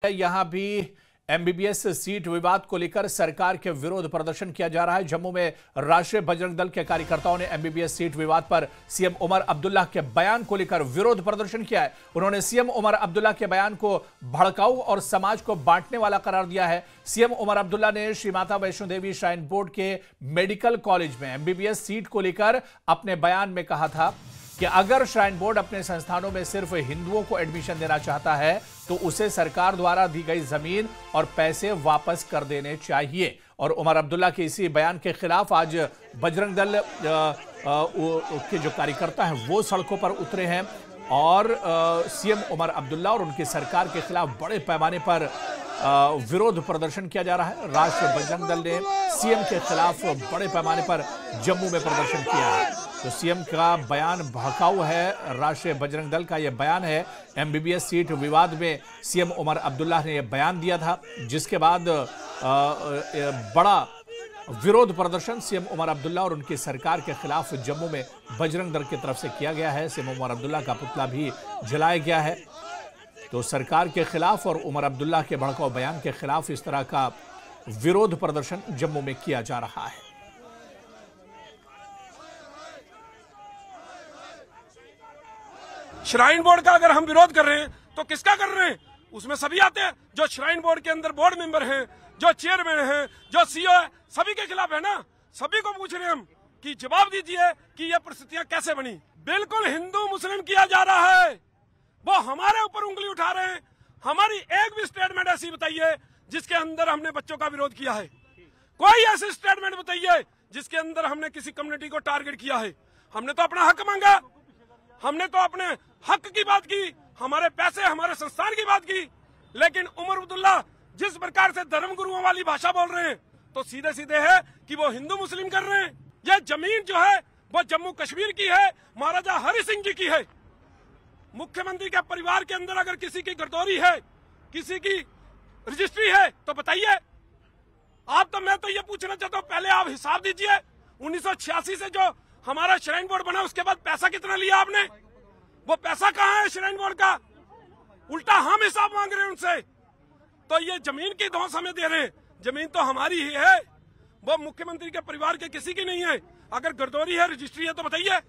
यहां भी MBBS seat विवाद को लेकर सरकार के विरोध प्रदर्शन किया जा रहा है। जम्मू में राष्ट्रीय बजरंग दल के कार्यकर्ताओं ने एमबीबीएस सीट विवाद पर सीएम उमर अब्दुल्ला के बयान को लेकर विरोध प्रदर्शन किया है। उन्होंने सीएम उमर अब्दुल्ला के बयान को भड़काऊ और समाज को बांटने वाला करार दिया है। सीएम उमर अब्दुल्ला ने श्री माता वैष्णो देवी श्राइन बोर्ड के मेडिकल कॉलेज में एमबीबीएस सीट को लेकर अपने बयान में कहा था कि अगर श्राइन बोर्ड अपने संस्थानों में सिर्फ हिंदुओं को एडमिशन देना चाहता है तो उसे सरकार द्वारा दी गई जमीन और पैसे वापस कर देने चाहिए। और उमर अब्दुल्ला के इसी बयान के खिलाफ आज बजरंग दल के जो कार्यकर्ता हैं वो सड़कों पर उतरे हैं और सीएम उमर अब्दुल्ला और उनकी सरकार के खिलाफ बड़े पैमाने पर विरोध प्रदर्शन किया जा रहा है। राष्ट्रीय बजरंग दल ने सीएम के खिलाफ बड़े पैमाने पर जम्मू में प्रदर्शन किया है। तो सीएम का बयान भड़काऊ है। राष्ट्रीय बजरंग दल का यह बयान है। एमबीबीएस सीट विवाद में सीएम उमर अब्दुल्ला ने यह बयान दिया था, जिसके बाद बड़ा विरोध प्रदर्शन सीएम उमर अब्दुल्ला और उनकी सरकार के खिलाफ जम्मू में बजरंग दल की तरफ से किया गया है। सीएम उमर अब्दुल्ला का पुतला भी जलाया गया है। तो सरकार के खिलाफ और उमर अब्दुल्ला के भड़काऊ बयान के खिलाफ इस तरह का विरोध प्रदर्शन जम्मू में किया जा रहा है। श्राइन बोर्ड का अगर हम विरोध कर रहे हैं तो किसका कर रहे हैं? उसमें सभी आते हैं जो श्राइन बोर्ड के अंदर बोर्ड मेंबर हैं, जो चेयरमैन हैं, जो सीईओ है, सभी के खिलाफ है ना। सभी को पूछ रहे हैं हम कि जवाब दीजिए कि ये परिस्थितियां कैसे बनी। बिल्कुल हिंदू मुस्लिम किया जा रहा है, वो हमारे ऊपर उंगली उठा रहे हैं। हमारी एक भी स्टेटमेंट ऐसी बताइए जिसके अंदर हमने बच्चों का विरोध किया है। कोई ऐसी स्टेटमेंट बताइए जिसके अंदर हमने किसी कम्युनिटी को टारगेट किया है। हमने तो अपना हक मांगा, हमने तो अपने हक की बात की, हमारे पैसे हमारे संस्थान की बात की। लेकिन उमर अब्दुल्ला जिस प्रकार से धर्म गुरुओं वाली भाषा बोल रहे हैं तो सीधे सीधे है कि वो हिंदू मुस्लिम कर रहे हैं। ये जमीन जो है वो जम्मू कश्मीर की है, महाराजा हरि सिंह जी की है। मुख्यमंत्री के परिवार के अंदर अगर किसी की गर्दौरी है, किसी की रजिस्ट्री है तो बताइए। आप तो मैं तो ये पूछना चाहता हूँ, पहले आप हिसाब दीजिए 1986 से जो हमारा श्राइन बोर्ड बना उसके बाद पैसा कितना लिया आपने? वो पैसा कहाँ है श्राइन बोर्ड का? उल्टा हम हिसाब मांग रहे हैं उनसे। तो ये जमीन की धौंस हमें दे रहे हैं। जमीन तो हमारी ही है, वो मुख्यमंत्री के परिवार के किसी की नहीं है। अगर गर्दौरी है, रजिस्ट्री है तो बताइए।